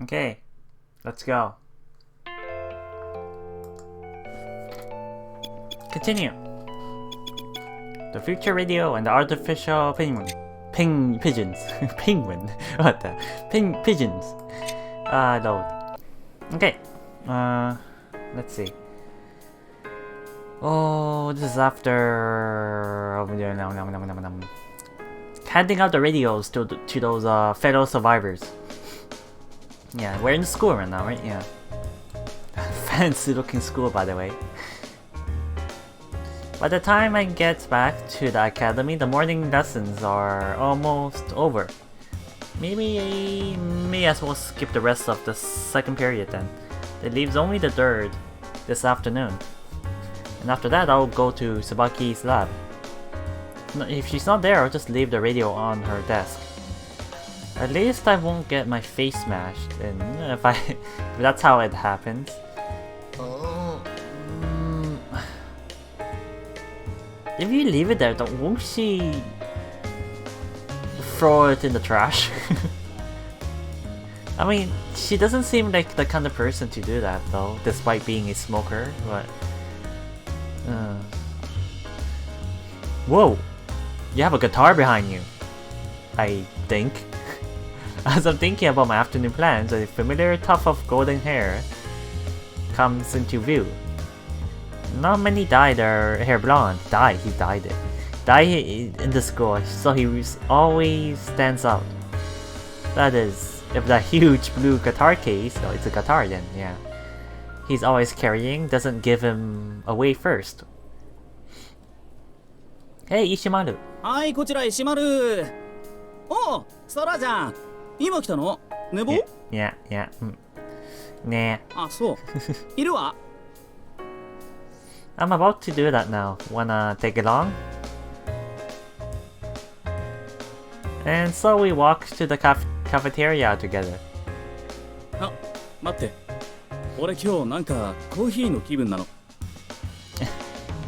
Okay, let's go. Continue. The future radio and the artificial penguin. Pigeons. Penguin. What the? Pigeons. Load. Okay. Let's see. Oh, this is after handing out the radios to those fellow survivors. Yeah, we're in school right now, right? Yeah. Fancy looking school, by the way. By the time I get back to the academy, the morning lessons are almost over. Maybe I may as well skip the rest of the second period then. It leaves only the third this afternoon. And after that, I'll go to Tsubaki's lab. If she's not there, I'll just leave the radio on her desk. At least I won't get my face smashed, and if that's how it happens. If you leave it there, won't she throw it in the trash? I mean, she doesn't seem like the kind of person to do that though, despite being a smoker, but... Whoa! You have a guitar behind you, I think. As I'm thinking about my afternoon plans, a familiar tuft of golden hair comes into view. Not many dye their hair blonde. He dyed it. Dye in the school, so he always stands out. That is, if that huge blue guitar case, oh, it's a guitar then, yeah. He's always carrying doesn't give him away first. Hey, Ishimaru. はい、こちら石丸。おう、サラじゃん。今来たの？寝坊？ Yeah. ねえ。あ、そう。いるわ。I'm about to do that now. Wanna take along? And so we walk to the cafeteria together. あ、待って。俺今日なんかコーヒーの気分なの。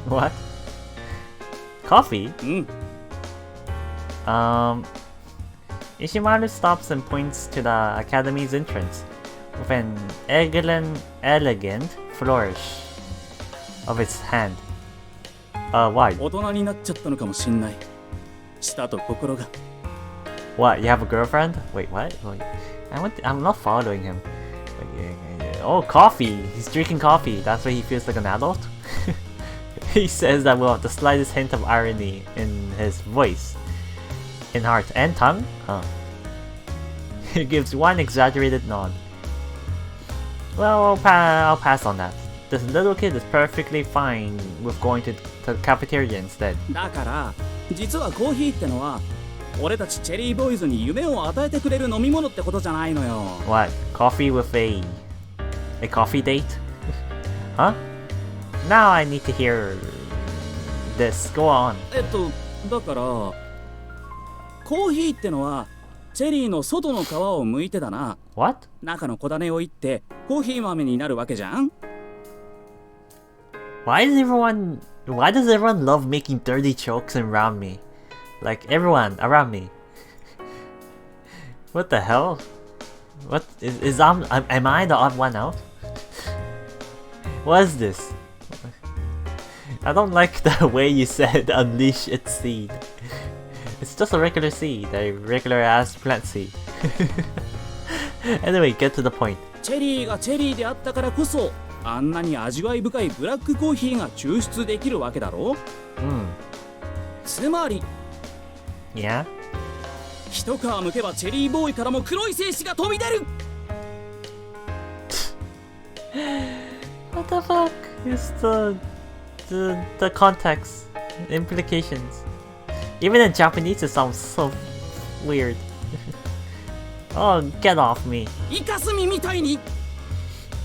What? Coffee? うん。Ishimaru stops and points to the academy's entrance with an elegant flourish of its hand. Why? 大人になっちゃったのかもしんない。舌と心が。What? You have a girlfriend? Wait, what? I'm not following him. Oh, coffee! He's drinking coffee. That's why he feels like an adult? He says that without the slightest hint of irony in his voice. In heart and tongue? Huh. He gives one exaggerated nod. Well, I'll pass on that. This little kid is perfectly fine with going to the cafeteria instead. だから、実はコーヒーってのは、俺たちチェリーボーイズに夢を与えてくれる飲み物ってことじゃないのよ。What? Coffee with a coffee date? Huh? Now I need to hear this. Go on. だから、コーヒーってのは、チェリーの外の皮を剥いてだな。What? 中の小種をいって、コーヒー豆になるわけじゃん。Why does everyone love making dirty jokes around me? Like everyone around me. What the hell? What am I the odd one out? What is this? I don't like the way you said unleash its seed. It's just a regular seed, a regular ass plant seed. Anyway, get to the point. チェリーがチェリーであったからこそ、あんなに味わい深いブラックコーヒーが抽出できるわけだろ？つまり、Yeah? 一皮むけばチェリーボーイからも黒い精子が飛び出る。What the fuck is the context, implications? Even in Japanese it sounds so weird. Oh, get off me. イカスミみたいに。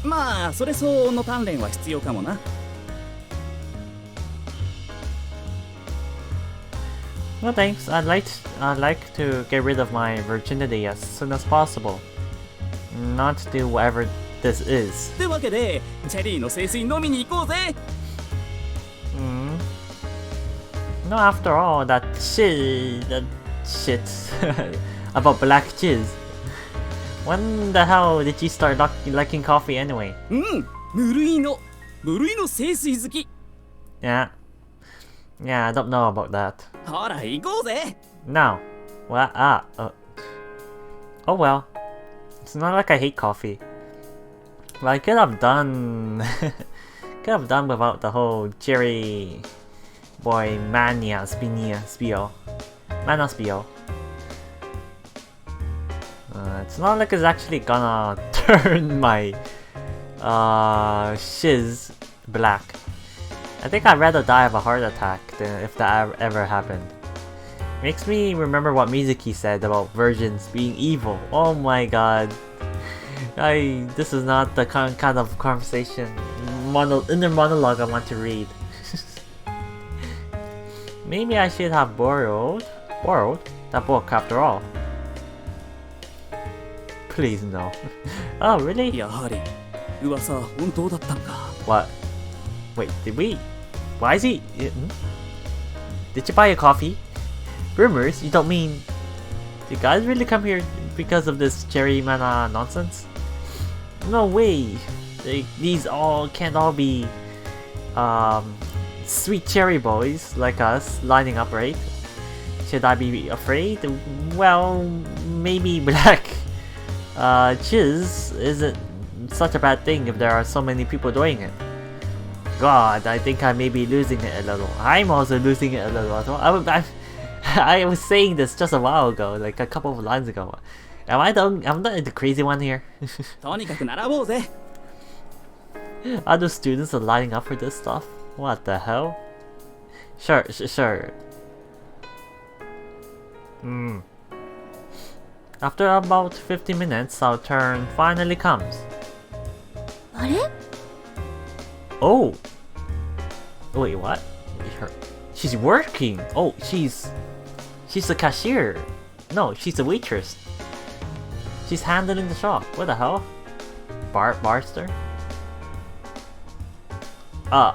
まあ、それ相応の鍛錬は必要かもな。No thanks. I'd like to get rid of my virginity as soon as possible. Not do whatever this is. ってわけで、チェリーの聖水飲みに行こうぜ。No, after all, that shit, shit about black jizz. When the hell did you start liking coffee anyway? 無類の清水好き。 Yeah, I don't know about that. ほら行こうぜ。 No. Well, oh well. It's not like I hate coffee. But I could have done without the whole cherry boy mania spiel. It's not like it's actually gonna turn my shiz black. I think I'd rather die of a heart attack than if that ever happened. Makes me remember what Mizuki said about virgins being evil. Oh my god. This is not the kind of conversation inner monologue I want to read. Maybe I should have borrowed that book after all. Please no. Oh really? やはり噂は本当だったのか。 What? Wait, why is he? Did you buy a coffee? Rumors? You don't mean... You guys really come here because of this cherry mana nonsense? No way! These can't all be... sweet cherry boys like us lining up, right? Should I be afraid? Well, maybe black chiz isn't such a bad thing if there are so many people doing it. God, I think I may be losing it a little. I'm also losing it a little as well. I was saying this just a while ago, like a couple of lines ago. I'm not the crazy one here. とにかく並ぼうぜ。 Other students are lining up for this stuff? What the hell? Sure. After about 50 minutes, our turn finally comes. あれ？ Oh! Wait, what? She's working! Oh, she's a cashier! No, she's a waitress. She's handling the shop. What the hell? Barster? あ、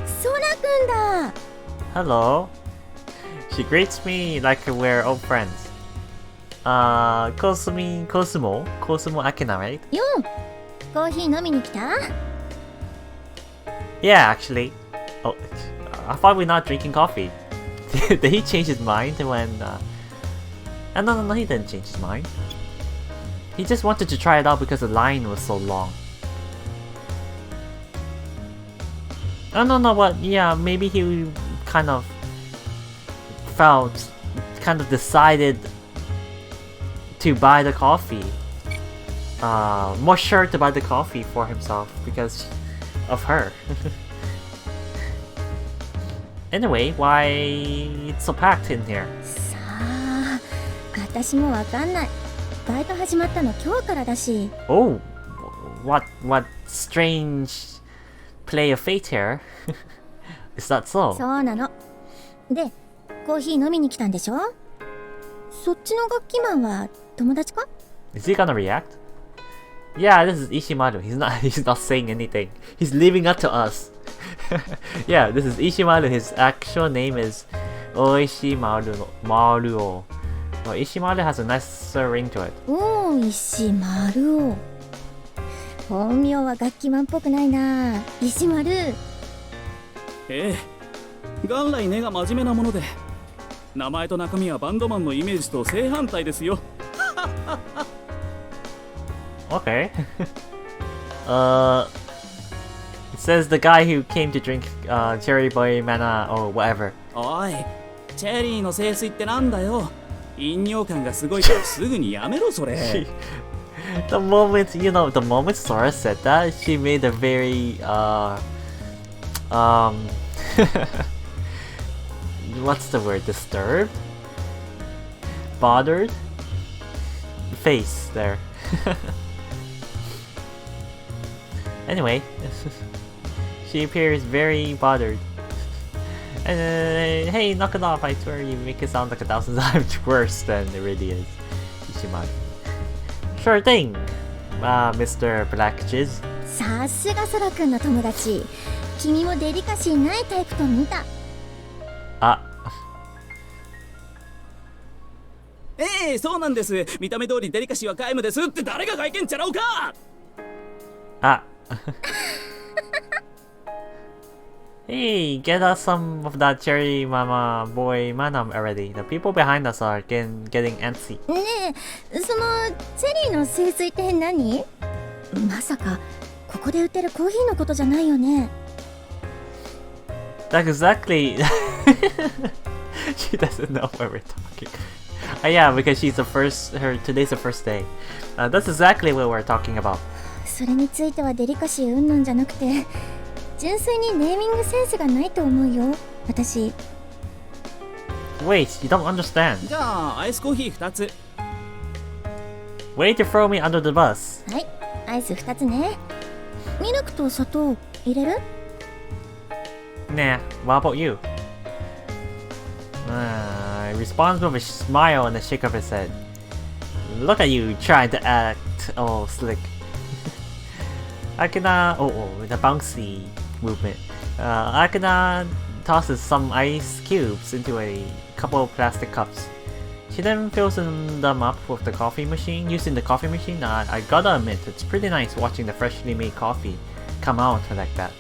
ソラくんだ。 Hello. She greets me like we're old friends. Kosumo Akina, right? よん、コーヒー飲みに来た？ Yeah, actually. Oh, I thought we're not drinking coffee. Did he change his mind when... No, he didn't change his mind. He just wanted to try it out because the line was so long. No, what? Yeah, maybe he kind of decided to buy the coffee. More sure to buy the coffee for himself because of her. Anyway, why it's so packed in here? さあ、私もわかんない。バイト始まったの今日からだし。 Oh, what strange play of fate here? Is that so? そうなの。で、コーヒー飲みに来たんでしょ？そっちの楽器マンは友達か？ Is he gonna react? Yeah, this is Ishimaru. He's not saying anything. He's leaving up to us. Yeah, this is Ishimaru. His actual name is Oishimaru. Well, Ishimaru has a nicer ring to it. おー、石丸尾。本名は楽器マンっぽくないな。石丸。元来根が真面目なもので、名前と中身はバンドマンのイメージと正反対ですよ。Okay. It says the guy who came to drink Cherry Boy Mana or whatever. おい、チェリーの清水ってなんだよ。飲料感がすごいからすぐにやめろそれ。The moment Sora said that, she made a very what's the word? Disturbed? Bothered? Face there. Anyway, she appears very bothered. And hey, knock it off, I swear you make it sound like 1,000 times worse than it really is. Ishimaru. Sure thing, Mr. Black Jizz. さすがソラくんの友達。君もデリカシーないタイプと見た。そうなんです。見た目通りデリカシーは皆無ですって誰が外見ちゃらうか。Ah. Hey, get us some of that cherry mama boy manam already. The people behind us are getting antsy. ねえ、そのチェリーの清水って何？まさかここで売ってるコーヒーのことじゃないよね。That's exactly. She doesn't know what we're talking. Yeah, because today's the first day. That's exactly what we're talking about. それについてはデリカシーうんぬんじゃなくて、純粋にネーミングセンスがないと思うよ、私。Wait, you don't understand. じゃあアイスコーヒー2つ。Way to throw me under the bus. はい、アイス2つね。ミルクと砂糖入れる？ Nah, what about you? He responds with a smile and a shake of his head. Look at you trying to act all slick. Akina, the bouncy movement. Akina tosses some ice cubes into a couple of plastic cups. She then fills them up with the coffee machine. Using the coffee machine, I gotta admit, it's pretty nice watching the freshly made coffee come out like that.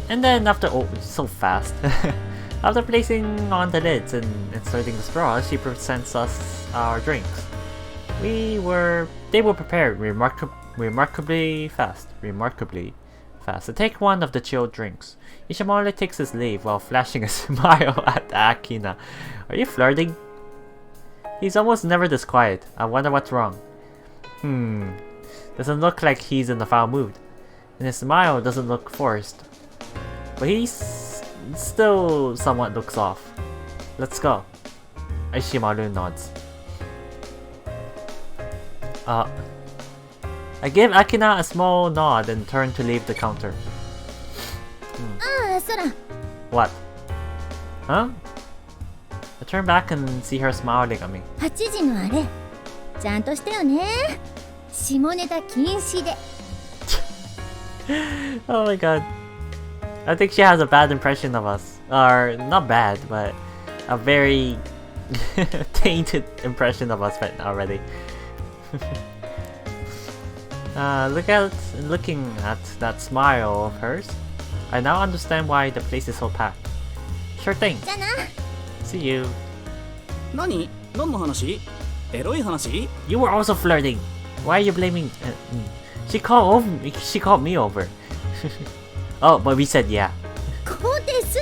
And then after, so fast. After placing on the lids and inserting the straws, she presents us our drinks. They were prepared remarkably fast. To take one of the chilled drinks, Ishimori takes his leave while flashing a smile at Akina. Are you flirting? He's almost never this quiet. I wonder what's wrong. Doesn't look like he's in a foul mood. And his smile doesn't look forced. But he's still somewhat looks off. Let's go. Ishimaru nods. I give Akina a small nod and turn to leave the counter. Sora. What? Huh? I turn back and see her smiling at me. 8時のあれ、ちゃんとしてよね。下ネタ禁止で。Oh my god. I think she has a bad impression of us. Or, not bad, but a very tainted impression of us already. Looking at that smile of hers, I now understand why the place is so packed. Sure thing. じゃあな。 See you. 何の話？エロい話？ You were also flirting. Why are you blaming? She called me over. Oh, but we said yeah. 肯定す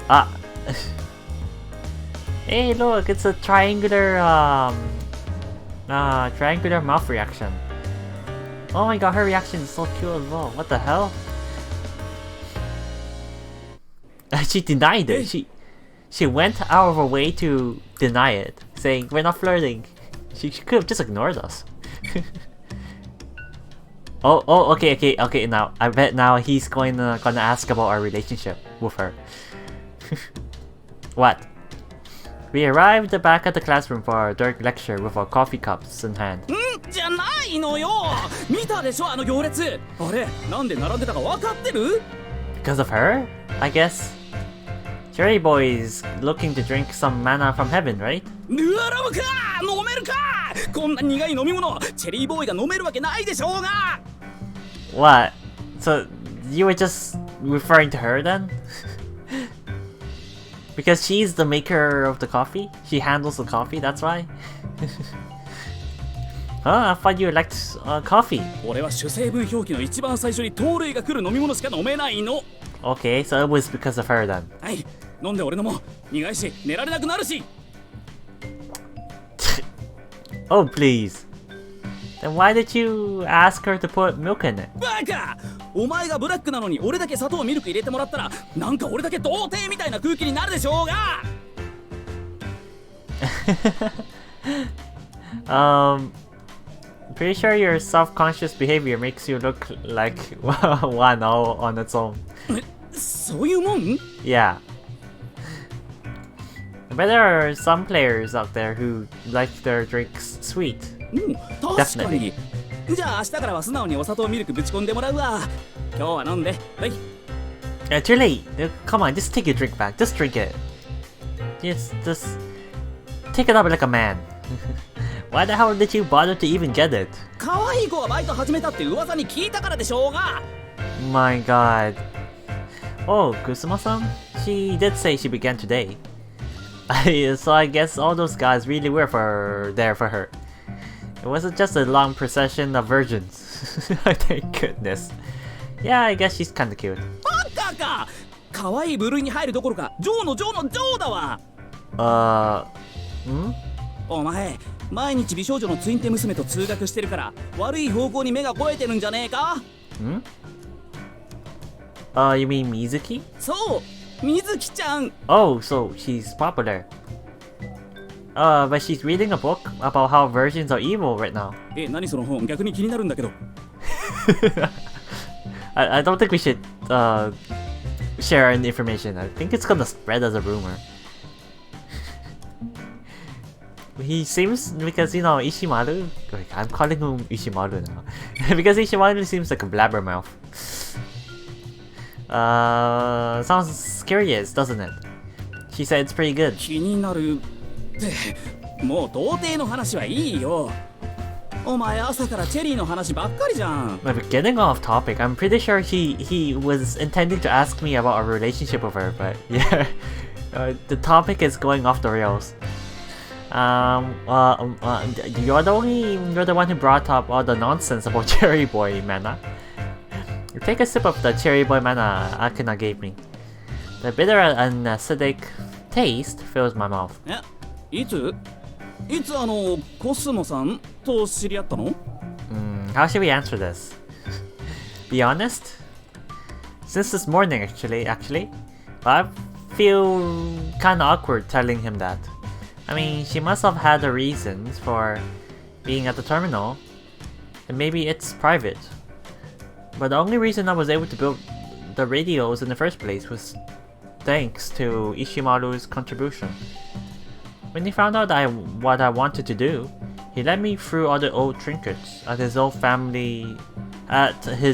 Ah. な。Hey, look, it's a triangular mouth reaction. Oh my god, her reaction is so cute as well. What the hell? She denied it. She went out of her way to deny it, saying we're not flirting. She could have just ignored us. Okay. Now I bet now he's gonna ask about our relationship with her. What? We arrived back at the classroom for our third lecture with our coffee cups in hand. じゃないのよ。見たでしょあの行列。あれ、なんで並んでたか分かってる？ Because of her? I guess. Cherry Boy is looking to drink some manna from heaven, right? ぬわらぶか飲めるかこんな苦い飲み物、チェリーボーイが飲めるわけないでしょうが。 What? So, you were just referring to her then? Because she's the maker of the coffee? She handles the coffee, that's why? I thought you liked coffee. 俺は主成分表記の一番最初に糖類が来る飲み物しか飲めないの。 Okay, so it was because of her then. はい、飲んで俺のも苦いし寝られなくなるし。Oh, please. Then why did you ask her to put milk in it? バカ！お前がブラックなのに俺だけ砂糖ミルク入れてもらったらなんか俺だけ童貞みたいな空気になるでしょうが。Pretty sure your self-conscious behavior makes you look like one all on its own. そういうもん？ Yeah. But there are some players out there who like their drinks sweet. 確かに。じゃあ明日からは素直にお砂糖ミルクぶち込んでもらうわ。今日は飲んで。はい。Too late. Come on, just take your drink back. Just drink it. Just take it up like a man. Why the hell did you bother to even get it? 可愛い子がバイト始めたって噂に聞いたからでしょうが。My god. Oh, Kusuma-san? She did say she began today. So I guess all those guys really were there for her. It wasn't just a long procession of virgins. Thank goodness. Yeah, I guess she's kinda cute. バカか。可愛い部類に入るどころか、ジョーのジョーのジョーだわ。お前、毎日美少女のツインテ娘と通学してるから悪い方向に目が肥えてるんじゃねえか？ You mean Mizuki? そう、水木ちゃん。Oh, so she's popular. But she's reading a book about how virgins are evil right now. 何その本？逆に気になるんだけど。I don't think we should share any information. I think it's gonna spread as a rumor. He seems, because Ishimaru, I'm calling him Ishimaru now. Because Ishimaru seems like a blabbermouth. Sounds curious, doesn't it? She said it's pretty good. 気になるって、もう童貞の話はいいよ。お前朝からチェリーの話ばっかりじゃん。But getting off topic, I'm pretty sure he was intending to ask me about a relationship with her, but yeah, the topic is going off the rails. You're the one who brought up all the nonsense about Cherry Boy Mana. Take a sip of the Cherry Boy Mana Akina gave me. The bitter and acidic taste fills my mouth. いつコスモさんと知り合ったの？ How should we answer this? Be honest? Since this morning, actually, but I feel kinda awkward telling him that. I mean, she must have had her reasons for being at the terminal, and maybe it's private. But the only reason I was able to build the radios in the first place was thanks to Ishimaru's contribution. When he found out what I wanted to do, he led me through all the old trinkets at his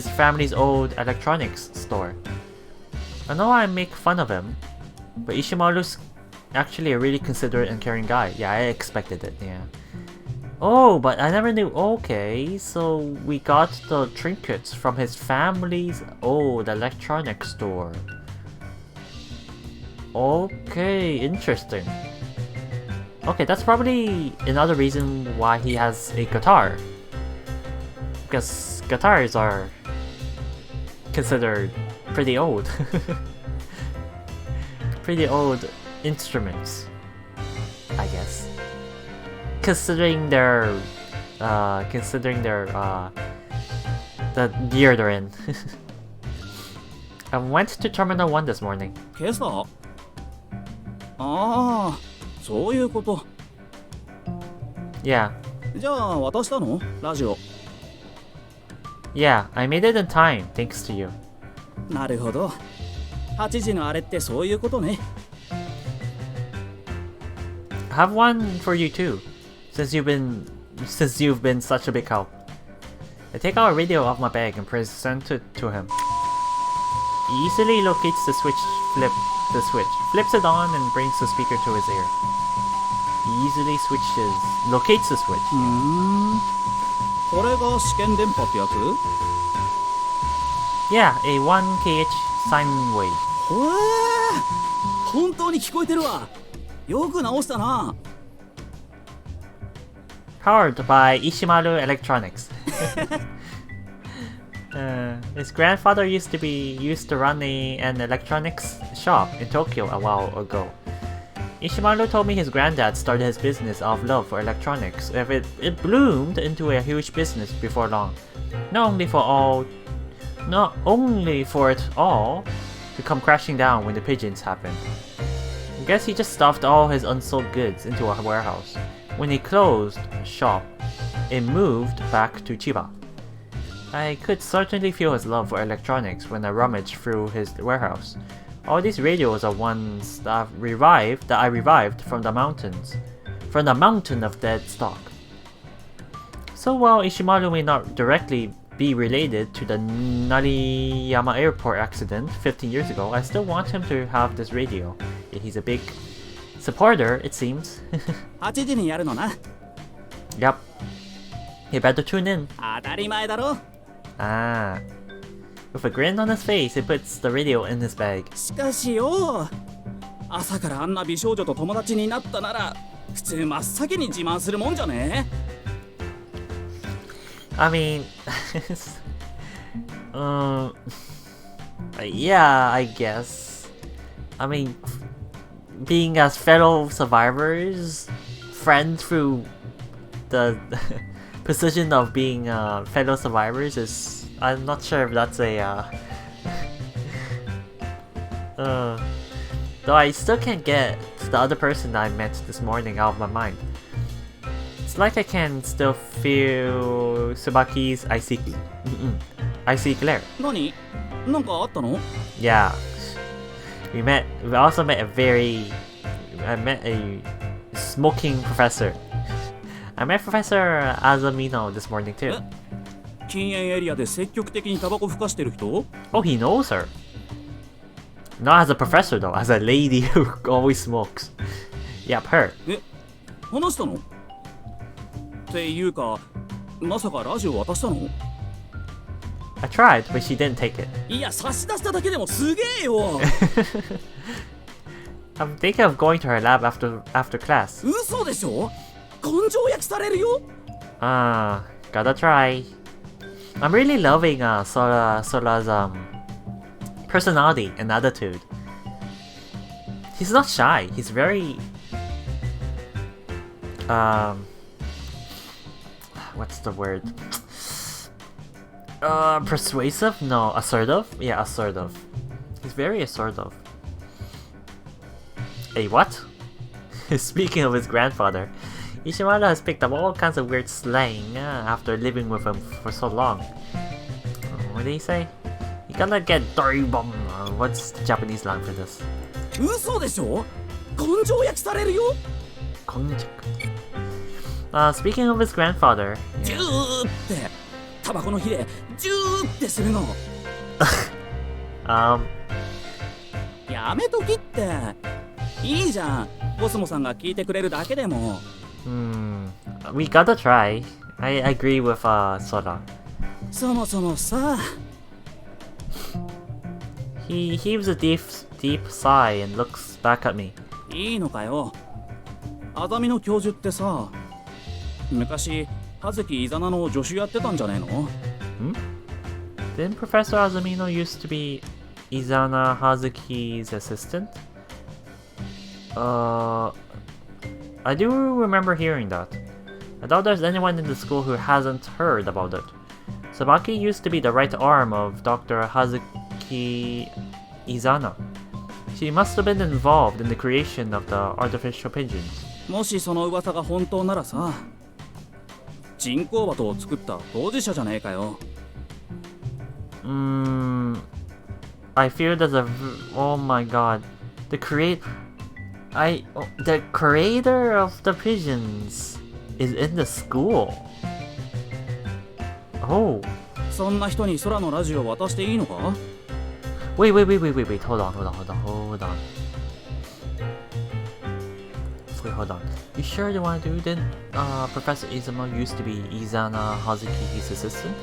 family's old electronics store. I know I make fun of him, but Ishimaru's actually a really considerate and caring guy. Yeah, I expected it, yeah. Oh, but I never knew. Okay, so we got the trinkets from his family's old electronics store. Okay, interesting. Okay, that's probably another reason why he has a guitar. Because guitars are considered pretty old. Pretty old instruments, I guess. Considering their the year they're in. I went to Terminal 1 this morning. 今朝？ああ、そういうこと。Yeah. じゃあ渡したの？ラジオ。Yeah, I made it in time, thanks to you. なるほど。8時のあれってそういうことね。I have one for you too, since you've been such a big help. I take out a radio off my bag and present it to him. He easily locates the switch, flips it on and brings the speaker to his ear. He easily locates the switch. これが試験電波ってやつ？ Yeah, a 1kh sine wave. ほえー、本当に聞こえてるわ。よく直したな。Powered by Ishimaru Electronics. His grandfather used to run an electronics shop in Tokyo a while ago. Ishimaru told me his granddad started his business out of love for electronics. It bloomed into a huge business before long. Not only for it all to come crashing down when the Pigeons happened. I guess he just stuffed all his unsold goods into a warehouse. When he closed shop, it moved back to Chiba. I could certainly feel his love for electronics when I rummaged through his warehouse. All these radios are ones that I revived from the mountain of dead stock. So while Ishimaru may not directly be related to the Nariyama airport accident 15 years ago, I still want him to have this radio. He's a big supporter, it seems. 8時にやるのな。Yep. You better tune in. 当たり前だろ。Ah. With a grin on his face, he puts the radio in his bag. しかしよ、朝からあんな美少女と友達になったなら、普通真っ先に自慢するもんじゃね。I mean, yeah, I guess. I mean, being as fellow survivors, friends through the position of being fellow survivors is, I'm not sure if that's a though I still can't get the other person that I met this morning out of my mind. It's like I can still feel Tsubaki's icy glare. 何？なんかあったの？ Yeah. We also met I met a smoking professor. I met Professor Azamino this morning too. 禁煙エリアで積極的にタバコふかしてる人？ Oh, he knows her. Not as a professor though, as a lady who always smokes. Yep, her. 話したの？っていうか、まさかラジオ渡したの？ I tried, but she didn't take it. いや、差し出しただけでもすげえよ。I'm thinking of going to her lab after class. 嘘でしょ？根性焼きされるよ。Gotta try. I'm really loving Sola's personality and attitude. He's not shy. He's very what's the word? Persuasive? No, assertive? Yeah, assertive. He's very assertive. Hey, what? Speaking of his grandfather, Ishimada has picked up all kinds of weird slang after living with him for so long. What did he say? You gotta get doribom. What's the Japanese line for this? 嘘でしょ？根性焼きされるよ。Speaking of his grandfather, ジューってタバコの火でジューってするの。やめときって。いいじゃん。コスモさんが聞いてくれるだけでも。We gotta try. I agree with Sora. そもそもさ。He heaves a deep sigh and looks back at me. いいのかよ。あざみの教授ってさ、昔葉月イザナの助手やってたんじゃねえの？ Didn't Professor Azumino used to be Izana Hazuki's assistant? I do remember hearing that. I doubt there's anyone in the school who hasn't heard about it. Sabaki used to be the right arm of Dr. Hazuki Izana. She must have been involved in the creation of the artificial pigeons. もしその噂が本当ならさ、人工鳩を作った当事者じゃねえかよ。I feel there's oh my god. The creator of the pigeons is in the school. Oh. そんな人に空のラジオ渡していいのか？ Wait. Hold on. Wait, hold on. You sure you want to do it? Then, Professor Izumo used to be Izana Hazuki's assistant?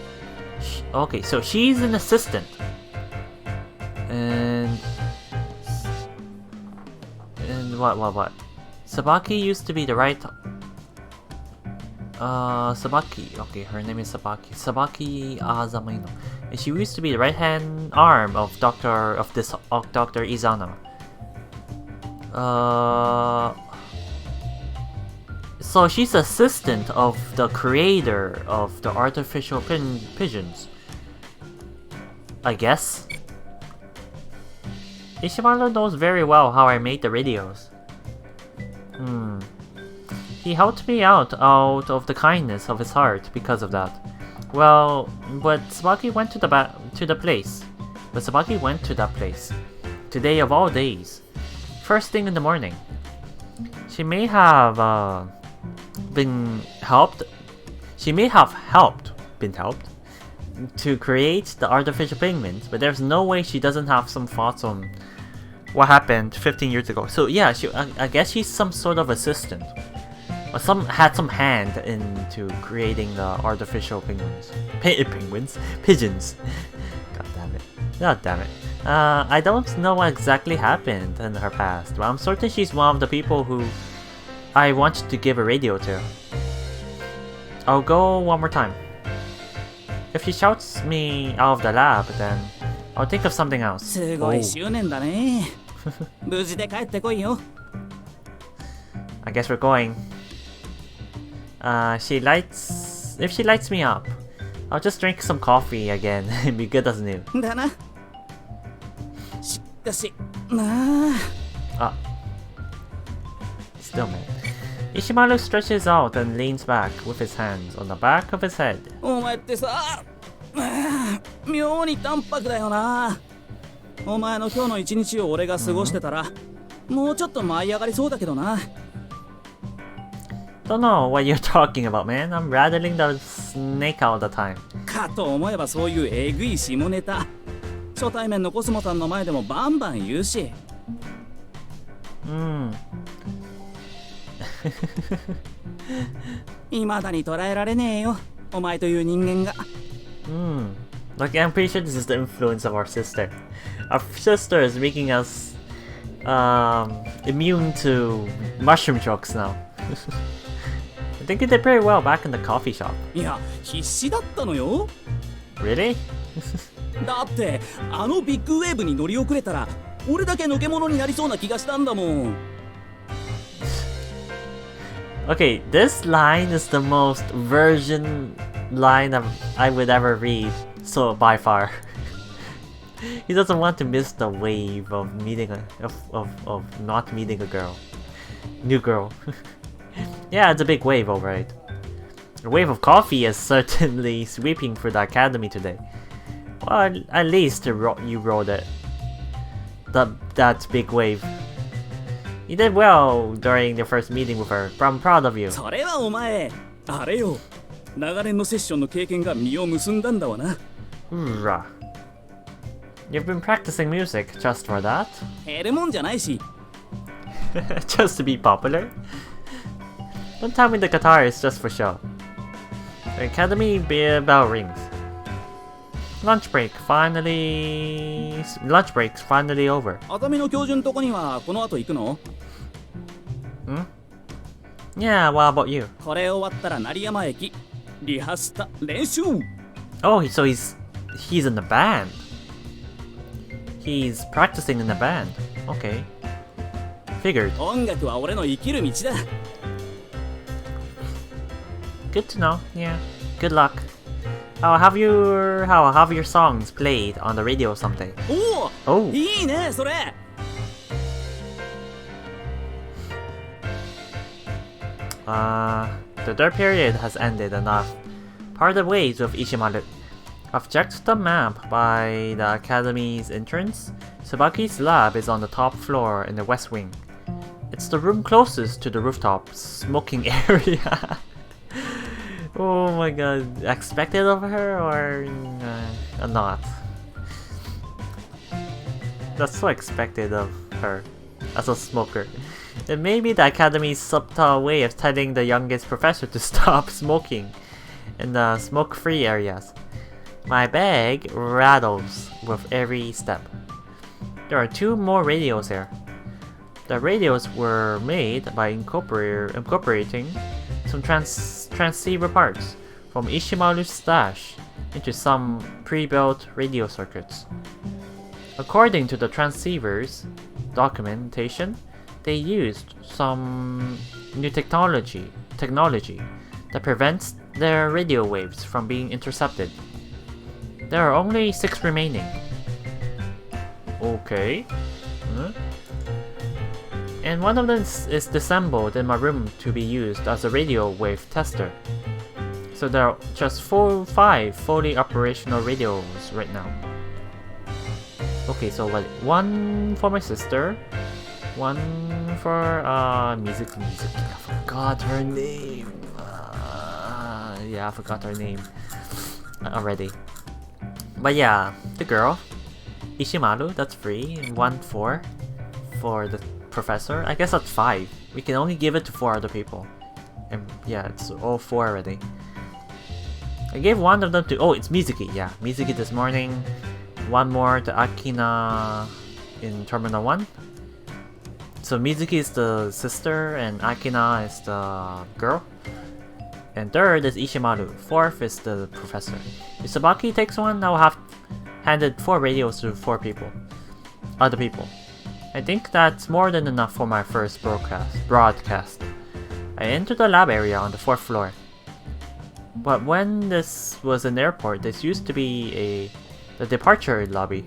Okay, so she's an assistant. And what? Sabaki used to be the right... Sabaki. Okay, her name is Sabaki. Sabaki Azamino. And she used to be the right-hand arm of Dr. Izana. So she's assistant of the creator of the artificial pigeons. I guess. Ishimaru knows very well how I made the radios. He helped me out of the kindness of his heart because of that. Well, but Tsubaki went to that place. Today of all days. First thing in the morning. She may have been helped to create the artificial penguins, but there's no way she doesn't have some thoughts on what happened 15 years ago. So yeah, I guess she's some sort of assistant. Or had some hand into creating the artificial penguins. Pigeons. God damn it. I don't know what exactly happened in her past, but I'm certain she's one of the people who I want to give a radio to. I'll go one more time. If she shouts me out of the lab, then I'll think of something else. すごい執念だね。無事で帰ってこいよ。I guess we're going. If she lights me up, I'll just drink some coffee again and be good as new. だな。しかし、なあ。Still, man. Ishimaru stretches out and leans back with his hands on the back of his head. お前ってさ、妙に淡白だよな。お前の今日の一日を俺が過ごしてたら、もうちょっと舞い上がりそうだけどな。Don't know what you're talking about, man. I'm rattling the snake all the time. かと思えばそういうえぐい下ネタ。初対面のコスモさんの前でもバンバン言うし。未だに捉えられねえよ、お前という人間が。Like, I'm pretty sure this is the influence of our sister. Our sister is making us immune to mushroom jokes now. I think you did pretty well back in the coffee shop. いや、必死だったのよ。Really? だってあのビッグウェーブに乗り遅れたら俺だけのけ者になりそうな気がしたんだもん。Okay, this line is the most virgin line I would ever read, so by far. He doesn't want to miss the wave of not meeting a girl. New girl. Yeah, it's a big wave, alright. The wave of coffee is certainly sweeping through the academy today. Well, at least you rode it. That big wave. You did well during the first meeting with her. I'm proud of you. それはお前、あれよ。長年のセッションの経験が実を結んだんだわな。You've been practicing music just for that? 減るもんじゃないし。Just to be popular? Don't tell me the guitar is just for show. The academy bell rings. Lunch break's finally over. 熱海の教授のとこにはこの後行くの？ Yeah, what about you? これ終わったら成山駅。リハスタ練習。Oh, so he's in the band. He's practicing in the band. Okay. Figured. 音楽は俺の生きる道だ。Good to know. Yeah. Good luck. I'll have your songs played on the radio someday. Oh, いいねそれ。The third period has ended and I've parted ways with Ishimaru. I've checked the map by the academy's entrance. Tsubaki's lab is on the top floor in the west wing. It's the room closest to the rooftop smoking area. Oh my god, expected of her or not? That's so expected of her as a smoker. It may be the academy's subtle way of telling the youngest professor to stop smoking in the smoke-free areas. My bag rattles with every step. There are 2 more radios here. The radios were made by incorporating some transceiver parts from Ishimaru's stash into some pre-built radio circuits. According to the transceivers documentation, they used some new technology that prevents their radio waves from being intercepted. There are only 6 remaining. Okay. And one of them is disassembled in my room to be used as a radio wave tester. So there are just 5 fully operational radios right now. Okay, so what? 1 for my sister, 1 for music. I forgot her name. I forgot her name already. But yeah, the girl, Ishimaru, that's free. 1 for for the professor. I guess that's 5. We can only give it to 4 other people. And yeah, it's all 4 already. I gave one of them to... Oh, it's Mizuki. Yeah, Mizuki this morning. One more to Akina in Terminal 1. So Mizuki is the sister and Akina is the girl. And third is Ishimaru. 4th is the professor. If Sabaki takes one, I'll have handed 4 radios to 4 people. Other people. I think that's more than enough for my first broadcast. I entered the lab area on the 4th floor. But when this was an airport, this used to be the departure lobby.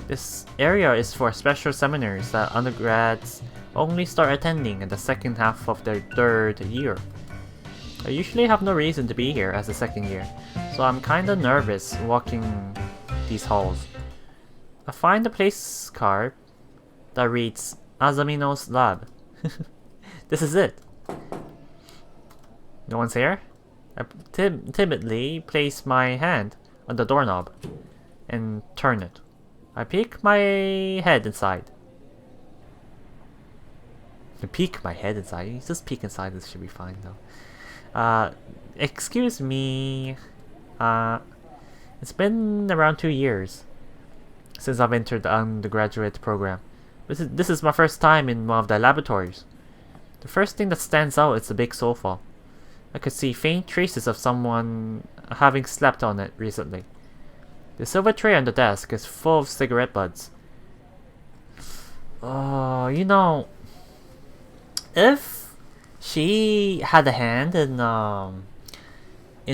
This area is for special seminars that undergrads only start attending in the second half of their 3rd year. I usually have no reason to be here as a 2nd year, so I'm kinda nervous walking these halls. I find a place card that reads Azamino's lab. This is it. No one's here? I timidly place my hand on the doorknob and turn it. I peek my head inside. You just peek inside, this should be fine though. Excuse me. It's been around 2 years since I've entered the undergraduate program. This is my first time in one of the laboratories. The first thing that stands out is the big sofa. I could see faint traces of someone having slept on it recently. The silver tray on the desk is full of cigarette butts. Oh, you know, if she had a hand in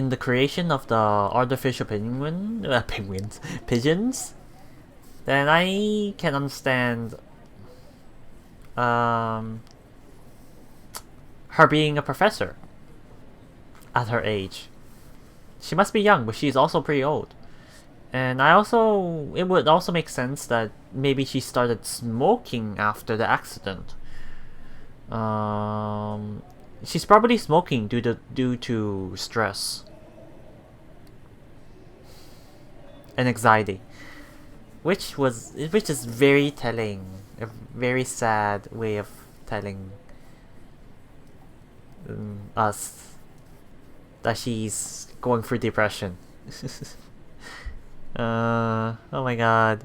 the creation of the artificial pigeons, then I can understand her being a professor at her age. She must be young, but she's also pretty old. And it would also make sense that maybe she started smoking after the accident. She's probably smoking due to stress and anxiety, which is very telling, a very sad way of telling us that she's going through depression. Oh my god.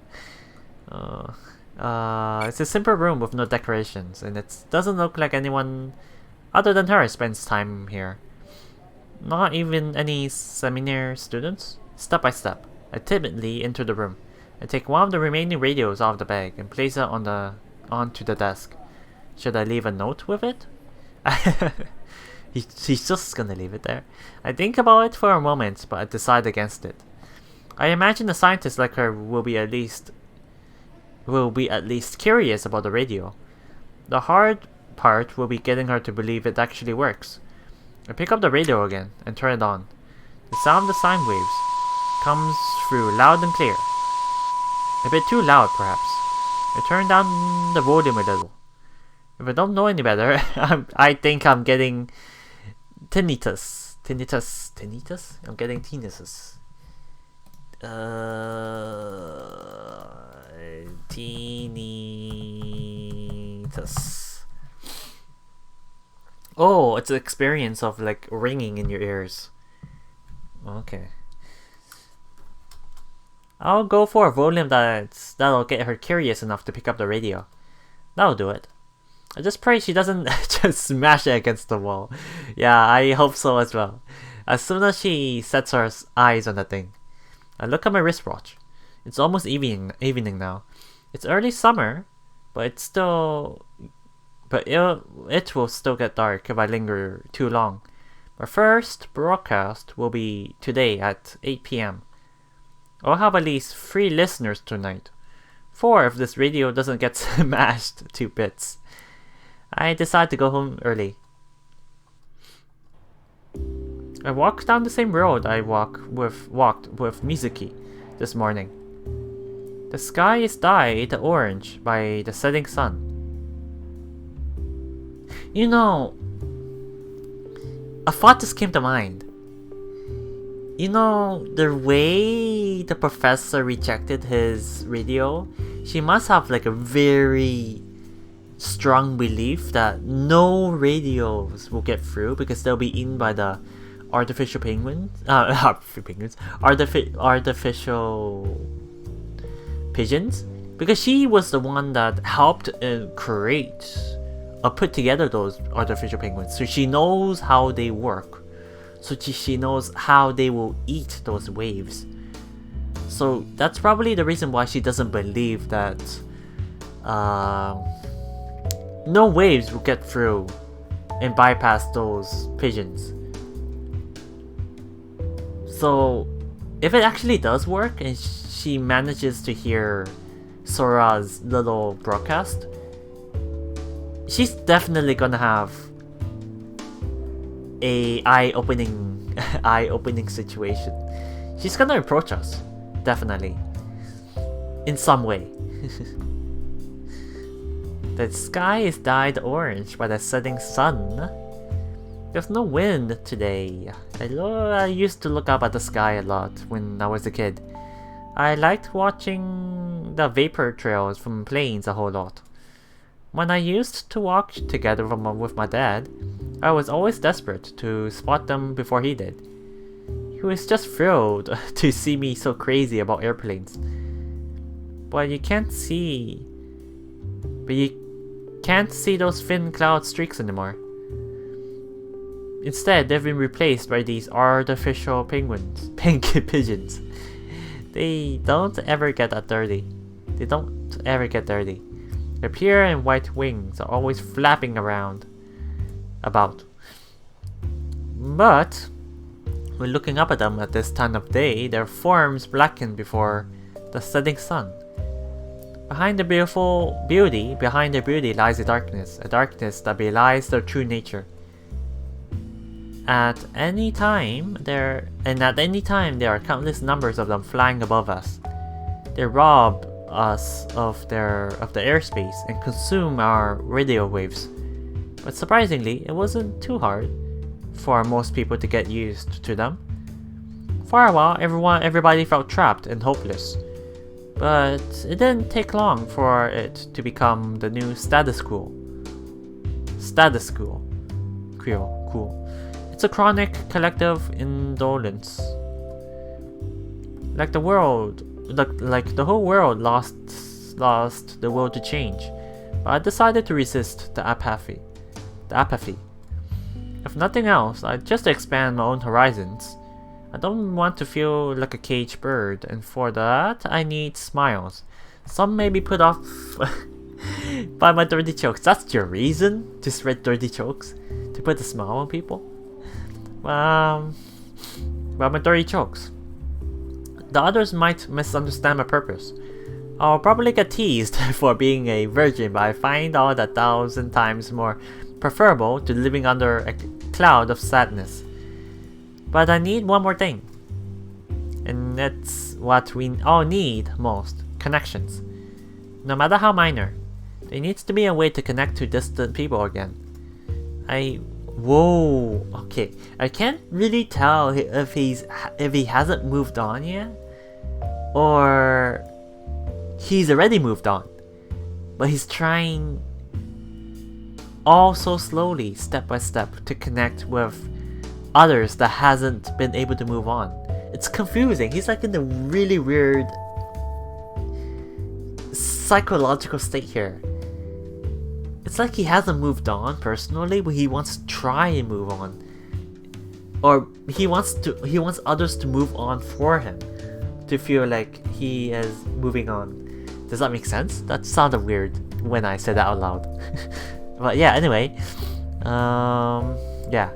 It's a simple room with no decorations, and it doesn't look like anyone other than her spends time here. Not even any seminar students. Step by step, I timidly enter the room. I take one of the remaining radios out of the bag and place it onto the desk. Should I leave a note with it? He's just gonna leave it there. I think about it for a moment, but I decide against it. I imagine a scientist like her will be at least curious about the radio. The hard part will be getting her to believe it actually works. I pick up the radio again and turn it on. The sound of the sine waves comes through loud and clear. A bit too loud, perhaps. I turn down the volume a little. If I don't know any better, I think I'm getting tinnitus. I'm getting tinnitus. Tinnitus. Oh, it's an experience of like ringing in your ears. Okay. I'll go for a volume that'll get her curious enough to pick up the radio. That'll do it. I just pray she doesn't just smash it against the wall. Yeah, I hope so as well. As soon as she sets her eyes on the thing, I look at my wristwatch. It's almost evening now. It's early summer, but it will still get dark if I linger too long. My first broadcast will be today at 8 p.m. I'll have at least 3 listeners tonight. 4 if this radio doesn't get smashed to bits. I decide to go home early. I walk down the same road I walked with Mizuki this morning. The sky is dyed orange by the setting sun. You know, a thought just came to mind. You know, the way the professor rejected his radio, she must have like a very strong belief that no radios will get through because they'll be eaten by the artificial penguins. Artificial pigeons. Because she was the one that helped create or put together those artificial penguins. So she knows how they work. So she knows how they will eat those waves. So that's probably the reason why she doesn't believe that no waves will get through and bypass those pigeons. So if it actually does work and she manages to hear Sora's little broadcast, she's definitely gonna have a eye-opening situation. She's gonna approach us, definitely, in some way. The sky is dyed orange by the setting sun. There's no wind today. I used to look up at the sky a lot when I was a kid. I liked watching the vapor trails from planes a whole lot. When I used to walk together with my dad, I was always desperate to spot them before he did. He was just thrilled to see me so crazy about airplanes. But you can't see those thin cloud streaks anymore. Instead, they've been replaced by these artificial pigeons. They don't ever get that dirty. They don't ever get dirty. Their pure and white wings are always flapping about. But when looking up at them at this time of day, their forms blacken before the setting sun. Behind their beauty lies a darkness that belies their true nature. At any time, there are countless numbers of them flying above us. They rob us of the airspace and consume our radio waves. But surprisingly, it wasn't too hard for most people to get used to them. For a while, everybody felt trapped and hopeless. But it didn't take long for it to become the new status quo. Cool. It's a chronic collective indolence. Like the whole world lost the will to change. But I decided to resist the apathy. If nothing else, I just expand my own horizons. I don't want to feel like a caged bird, and for that, I need smiles. Some may be put off by my dirty jokes. That's your reason to spread dirty jokes? To put a smile on people? By my dirty jokes. The others might misunderstand my purpose. I'll probably get teased for being a virgin, but I find out 1,000 times more preferable to living under a cloud of sadness. But I need one more thing. And that's what we all need most. Connections. No matter how minor. There needs to be a way to connect to distant people again. Okay. I can't really tell if he hasn't moved on yet. Or he's already moved on. But he's trying all so slowly, step by step, to connect with others that hasn't been able to move on. It's confusing. He's like in a really weird psychological state here. It's like he hasn't moved on personally, but he wants to try and move on. Or he wants others to move on for him, to feel like he is moving on. Does that make sense? That sounded weird when I said that out loud. But yeah, anyway. Yeah.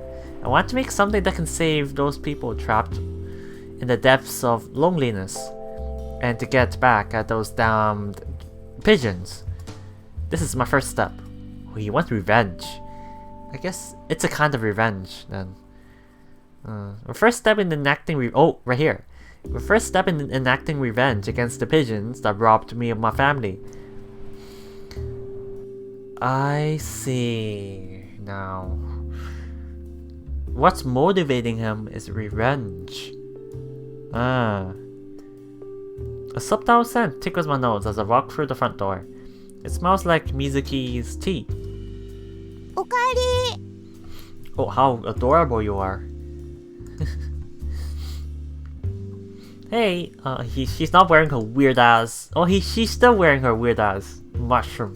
I want to make something that can save those people trapped in the depths of loneliness and to get back at those damned pigeons. This is my first step. Oh, you want revenge? I guess it's a kind of revenge then. Our first step in enacting right here. Our first step in enacting revenge against the pigeons that robbed me of my family. I see now. What's motivating him is revenge. A subtle scent tickles my nose as I walk through the front door. It smells like Mizuki's tea. おかえり。 Oh, how adorable you are. Hey, she's not wearing her weird ass. Oh, she's still wearing her weird ass mushroom.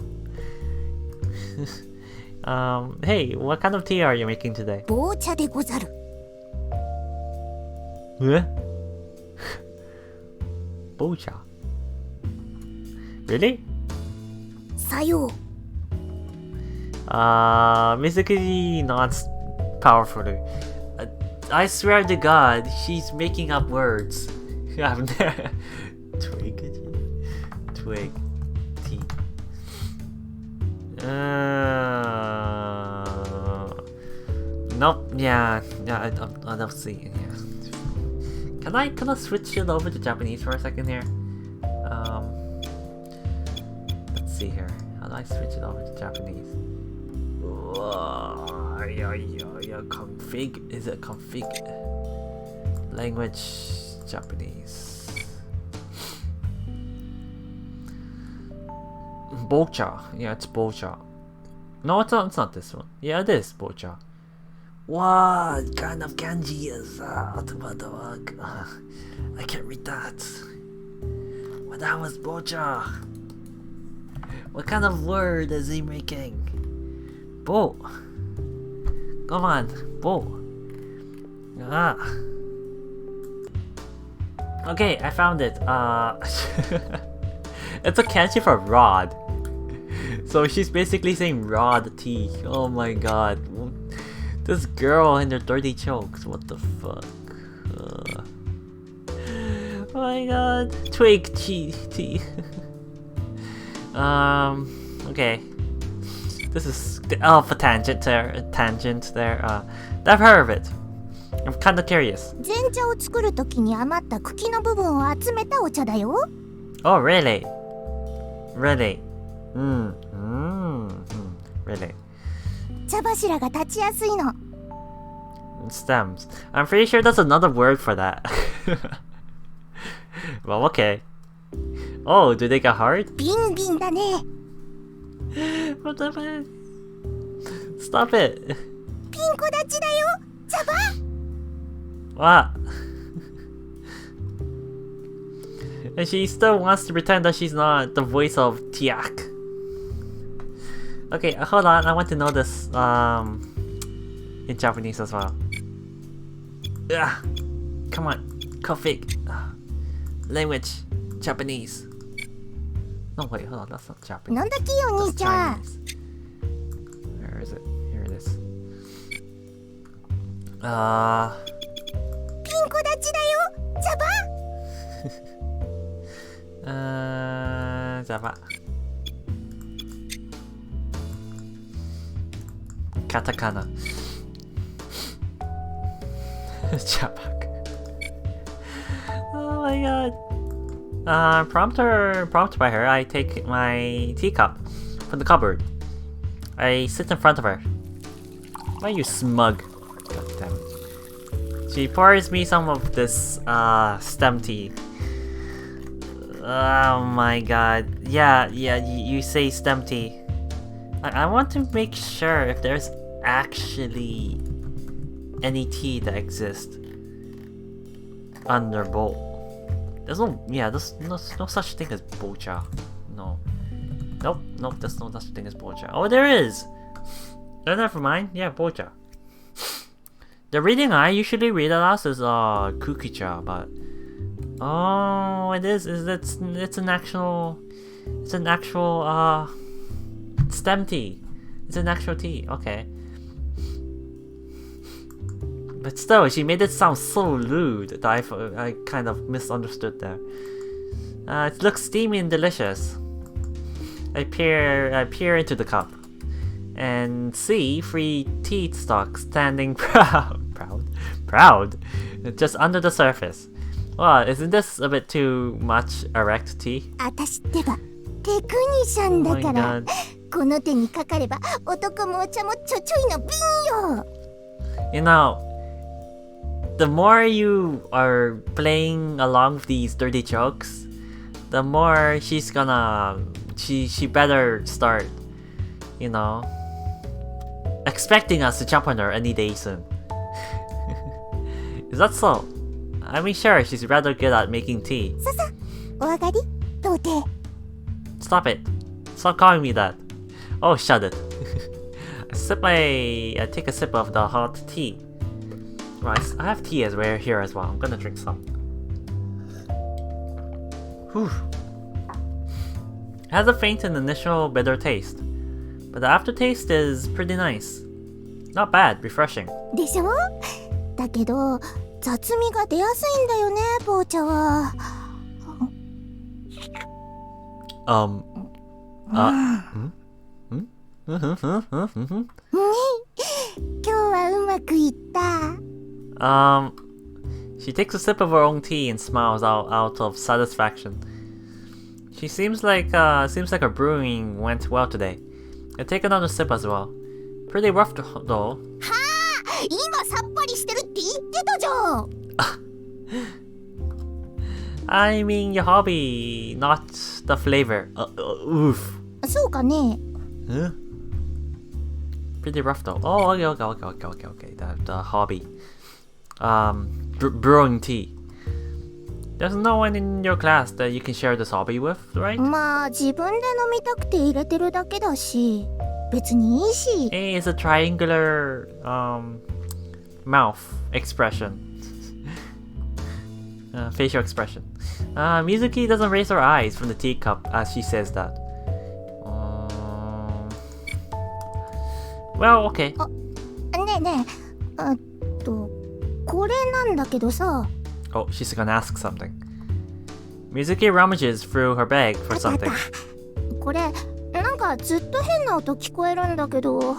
Hey, what kind of tea are you making today? 紅茶でござる。Eh? Bocha. Really? さよう。Mizuki nods powerfully. I swear to God, she's making up words. I've never... Twig tea. Nope. Yeah. I don't see. Yeah. Can I switch it over to Japanese for a second here? Let's see here. How do I switch it over to Japanese? Config. Is it config? Language Japanese. Bocha. Yeah, it's bocha. No, it's not this one. Yeah, it is bocha. What kind of kanji is that? What the fuck? I can't read that. What that was bocha? What kind of word is he making? Bo. Come on, bo. Ah. Okay, I found it. It's a kanji for rod. So she's basically saying rod tea. Oh my god. This girl and her dirty chokes. What the fuck? Oh my god. Twig tea. Okay. This is the alpha tangent there. I've heard of it. I'm kinda curious. 前茶を作るときに余った茎の部分を集めたお茶だよ。Oh, really? Really? Really? 茶柱が立ちやすいの。Stems. I'm pretty sure that's another word for that. Well, okay. Oh, do they get hard? ビンビンだね。What the fuck? Stop it. ピンコ立ちだよ。茶葉。What? And she still wants to pretend that she's not the voice of Tiak. Okay, hold on. I want to know this in Japanese as well. Ugh. Come on. Config. Language. Japanese. No, wait, hold on. That's not Japanese. なんだっけよ、兄 That's ちゃん。 Chinese. Where is it? Here it is. ピンコ立ちだよ。茶葉。Java. Katakana. Japak. Oh my god. Prompt by her, I take my teacup from the cupboard. I sit in front of her. Why are you smug? God damn it. She pours me some of this stem tea. Oh my god. Yeah, you say stem tea. I want to make sure if there's actually any tea that exists under bowl. There's no such thing as bocha. No. Nope, there's no such thing as bocha. Oh, there is! Oh, never mind. Yeah, bocha. The reading I usually read aloud is kukicha, but oh, it's an actual stem tea. It's an actual tea. Okay. But still, she made it sound so lewd that I kind of misunderstood there. It looks steamy and delicious. I peer into the cup and see 3 tea stalks standing proud, just under the surface. Wow, isn't this a bit too much erect tea? 私ってばテクニシャンだから、この手にかかれば男もお茶もちょちょいの瓶よ。You know, the more you are playing along with these dirty jokes, the more she's gonna she better start, you know, expecting us to jump on her any day soon. Is that so? I mean, sure, she's rather good at making tea. ささ、お上がり童貞 Stop it. Stop calling me that. Oh, shut it. I take a sip of the hot tea. Right, I have tea as well here as well. I'm gonna drink some. Whew. It has a faint and initial bitter taste, but the aftertaste is pretty nice. Not bad, refreshing. でしょだけど雑味が出やすいんだよね紅茶は。今日はうまくいった。She takes a sip of her own tea and smiles out of satisfaction. She seems like her brewing went well today. I take another sip as well. Pretty rough though. 今さっぱりしてるって言ってたじゃん。I mean your hobby, not the flavor. Oof. そうかね。Huh? Pretty rough though. Oh, okay. The hobby. Brewing tea. There's no one in your class that you can share this hobby with, right? まあ自分で飲みたくて入れてるだけだし、別にいいし。Hey, it's a triangular mouth expression. Facial expression. Mizuki doesn't raise her eyes from the teacup as she says that. Well, okay. ねえねえ、これなんだけどさ。Oh, she's gonna ask something. Mizuki rummages through her bag for something. これなんかずっと変な音聞こえるんだけど。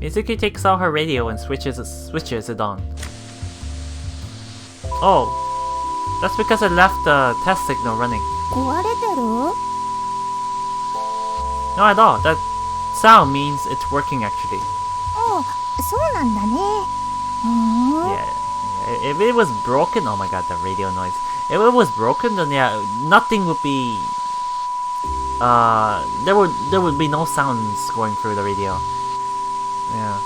Mizuki takes out her radio and switches it on. Oh, that's because I left the test signal running. 壊れてる？ No, at all. That sound means it's working actually. お、そうなんだね。Yeah. If it was broken, oh my god, the radio noise. If it was broken, then yeah, nothing would be. There would be no sounds going through the radio. Yeah.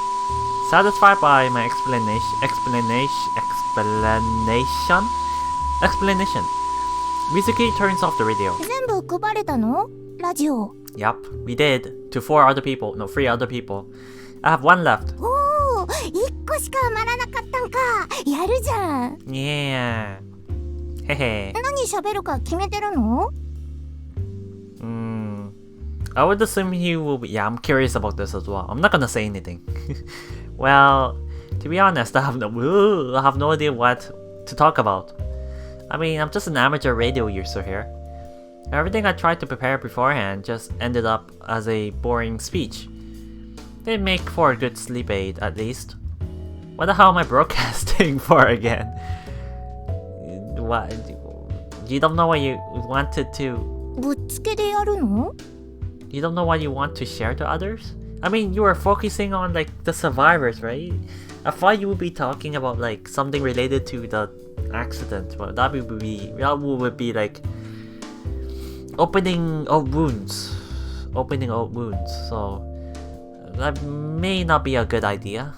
Satisfied by my explanation. Mizuki turns off the radio. 全部配れたの？ラジオ。Yup, we did to 3 other people. I have 1 left. おお、1個しか余らなかったんか。やるじゃん。Yeah. Hehe. 何喋るか決めてるの？I would assume he will be. Yeah, I'm curious about this as well. I'm not gonna say anything. Well, to be honest, I have no idea what to talk about. I mean, I'm just an amateur radio user here. Everything I tried to prepare beforehand just ended up as a boring speech. They make for a good sleep aid, at least. What the hell am I broadcasting for again? What? You don't know what you wanted to... ぶっつけでやるの？ You don't know what you want to share to others? I mean, you were focusing on like the survivors, right? I thought you would be talking about like something related to the accident, but that would be like opening old wounds. So that may not be a good idea.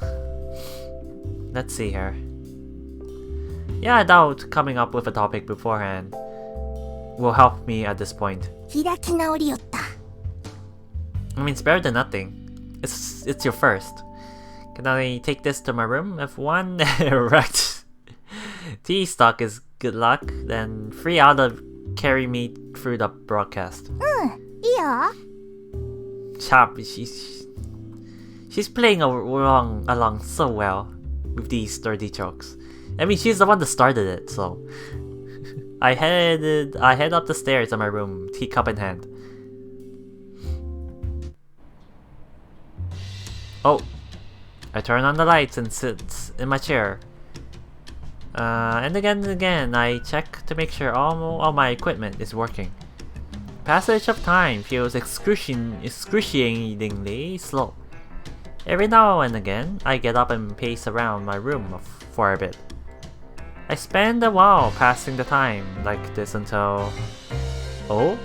Let's see here. Yeah, I doubt coming up with a topic beforehand will help me at this point. 開き直りよった。I mean, it's better than nothing. It's your first. Can I take this to my room? If 1 erect tea stock is good luck, then 3 out of carry me through the broadcast. いいよ。Chop, she's playing along so well with these sturdy jokes. I mean, she's the one that started it, so I head up the stairs to my room, teacup in hand. Oh, I turn on the lights and sit in my chair. And again, I check to make sure all my equipment is working. Passage of time feels excruciatingly slow. Every now and again, I get up and pace around my room for a bit. I spend a while passing the time like this until... Oh?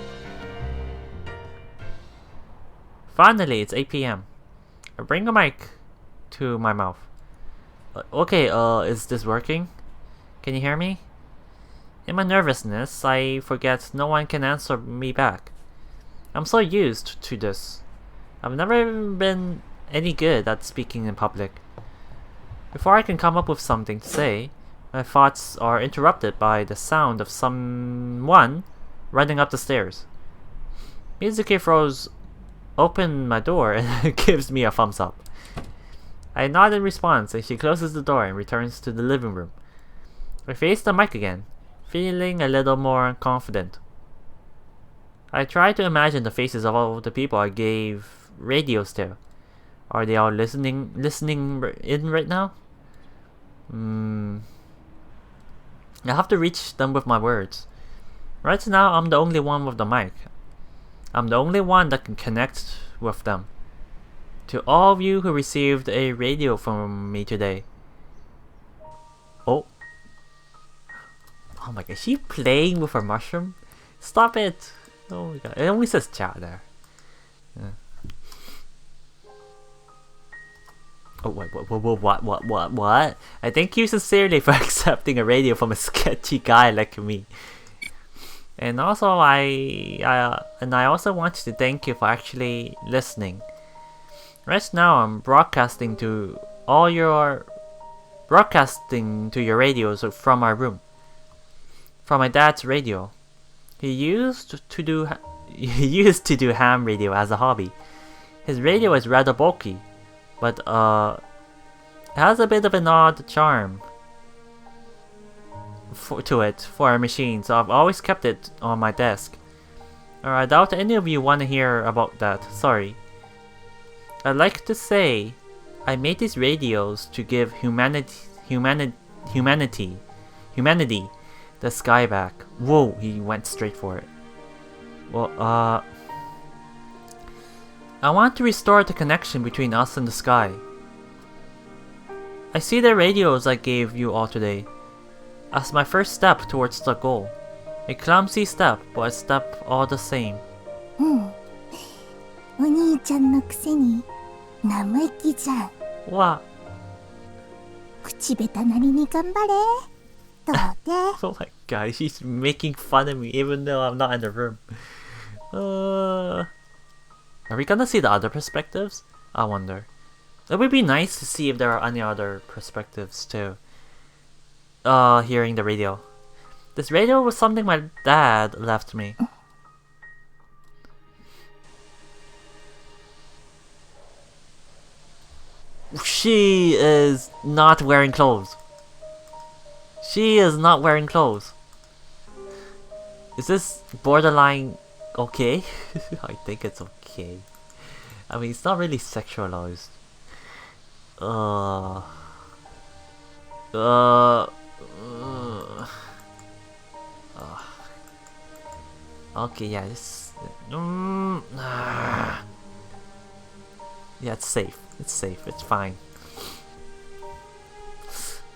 Finally, it's 8 p.m. I bring a mic to my mouth. Okay, is this working? Can you hear me? In my nervousness, I forget no one can answer me back. I'm so used to this. I've never been any good at speaking in public. Before I can come up with something to say, my thoughts are interrupted by the sound of someone running up the stairs. Mizuki throws open my door and gives me a thumbs up. I nod in response and she closes the door and returns to the living room. I face the mic again, feeling a little more confident. I try to imagine the faces of all the people I gave radios to. Are they all listening in right now? I have to reach them with my words. Right now, I'm the only one with the mic. I'm the only one that can connect with them. To all of you who received a radio from me today. Oh. Oh my god, is she playing with her mushroom? Stop it! Oh my god, it only says chat there. Yeah. Oh wait, what? I thank you sincerely for accepting a radio from a sketchy guy like me. And also I also want to thank you for actually listening. Right now I'm broadcasting to your radios from my room. From my dad's radio. He used to do ham radio as a hobby. His radio is rather bulky, but it has a bit of an odd charm to it for a machine, so I've always kept it on my desk. I doubt any of you want to hear about that, sorry. I'd like to say, I made these radios to give humanity the sky back. Whoa, he went straight for it. Well, I want to restore the connection between us and the sky. I see the radios I gave you all today as my first step towards the goal. A clumsy step, but a step all the same. お兄ちゃんのくせに生意気じゃん。What? 口下手なりに頑張れ。どうで Oh my god, she's making fun of me even though I'm not in the room. Are we gonna see the other perspectives? I wonder. It would be nice to see if there are any other perspectives too. Hearing the radio. This radio was something my dad left me. She is not wearing clothes. She is not wearing clothes. Is this borderline okay? I think it's okay. I mean, it's not really sexualized. Okay, yeah, this... Yeah, it's safe. It's safe. It's fine.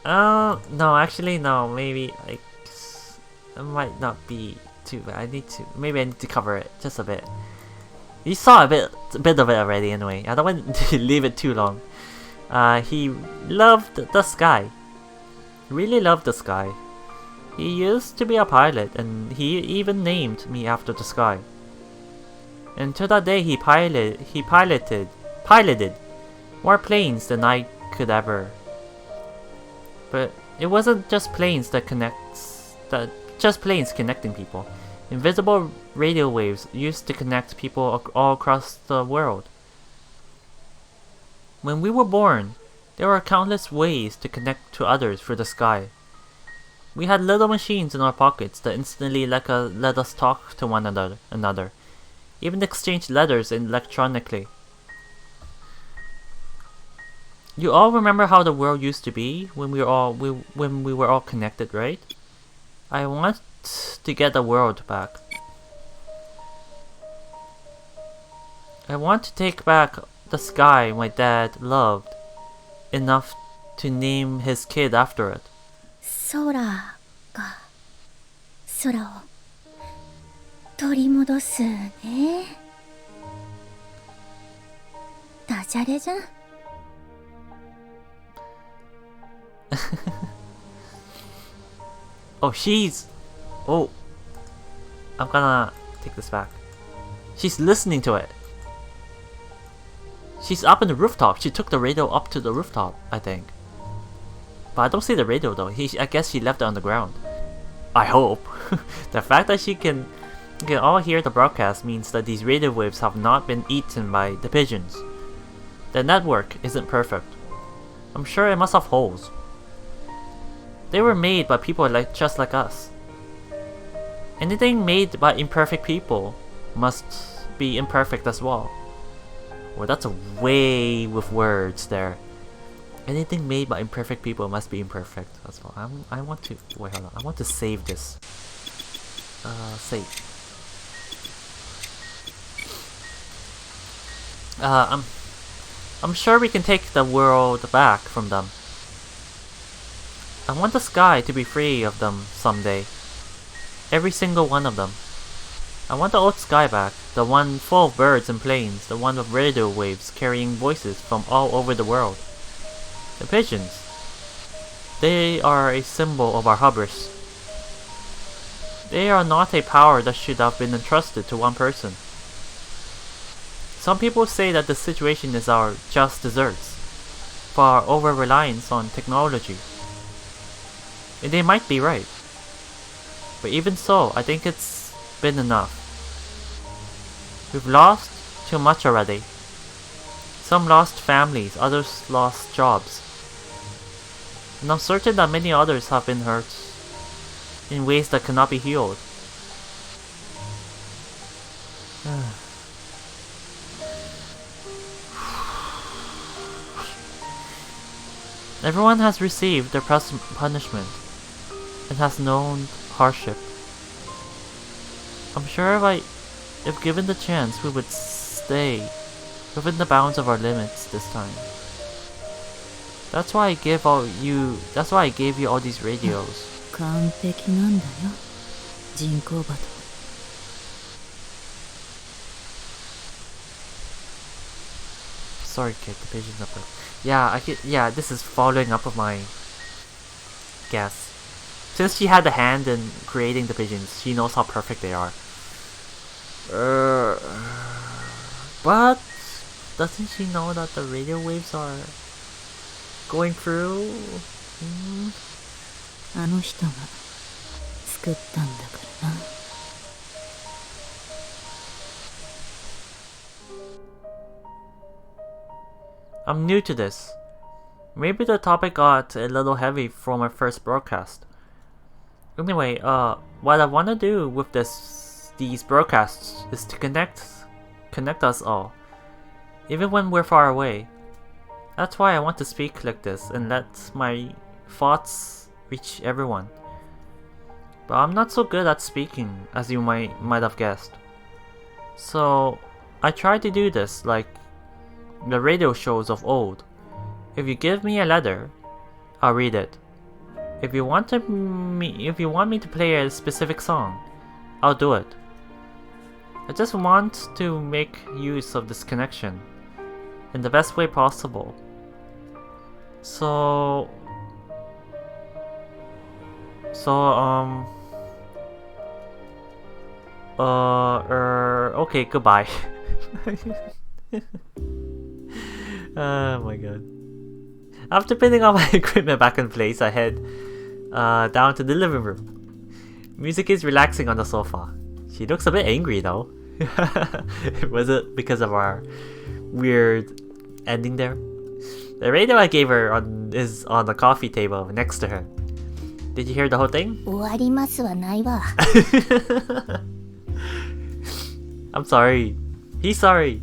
No, actually, no. Maybe, like... It might not be too bad. Maybe I need to cover it just a bit. You saw a bit of it already anyway. I don't want to leave it too long. He loved the sky. Really loved the sky. He used to be a pilot, and he even named me after the sky. And to that day, he piloted more planes than I could ever. But it wasn't just planes connecting people. Invisible radio waves used to connect people all across the world. When we were born, there were countless ways to connect to others through the sky. We had little machines in our pockets that instantly let us talk to one another, even exchange letters electronically. You all remember how the world used to be when we were all connected, right? I want to get the world back. I want to take back the sky my dad loved enough to name his kid after it. 空が空を取り戻すね。ダジャレじゃん。Oh, oh, I'm gonna take this back. She's listening to it. She's up on the rooftop. She took the radio up to the rooftop, I think. But I don't see the radio though. I guess she left it on the ground. I hope. The fact that she can all hear the broadcast means that these radio waves have not been eaten by the pigeons. The network isn't perfect. I'm sure it must have holes. They were made by people just like us. Anything made by imperfect people must be imperfect as well. Well, that's a way with words there. Anything made by imperfect people must be imperfect as well. I want to wait. Hold on. I want to save this. Save. I'm sure we can take the world back from them. I want the sky to be free of them someday. Every single one of them. I want the old sky back, the one full of birds and planes, the one with radio waves carrying voices from all over the world. The pigeons. They are a symbol of our hubris. They are not a power that should have been entrusted to one person. Some people say that the situation is our just desserts for our over-reliance on technology. And they might be right. But even so, I think it's been enough. We've lost too much already. Some lost families, others lost jobs. And I'm certain that many others have been hurt in ways that cannot be healed. Everyone has received their punishment and has known hardship. I'm sure if given the chance, we would stay within the bounds of our limits this time. That's why I gave you all these radios. 完璧なんだよ、Jinkou-bato. Sorry, kid. The pigeon's up there. Yeah, this is following up of my guess. Since she had the hand in creating the pigeons, she knows how perfect they are. But doesn't she know that the radio waves are going through? あの人が作ったんだからな。I'm new to this. Maybe the topic got a little heavy for my first broadcast. Anyway, what I want to do with these broadcasts is to connect us all, even when we're far away. That's why I want to speak like this and let my thoughts reach everyone. But I'm not so good at speaking, as you might have guessed. So I try to do this like the radio shows of old. If you give me a letter, I'll read it. If you want me to play a specific song, I'll do it. I just want to make use of this connection in the best way possible. Okay, goodbye. Oh my god. After putting all my equipment back in place, I head down to the living room. Music is relaxing on the sofa. She looks a bit angry though. Was it because of our weird ending there? The radio I gave her is on the coffee table next to her. Did you hear the whole thing? 終わりますはないわ。I'm sorry. He's sorry.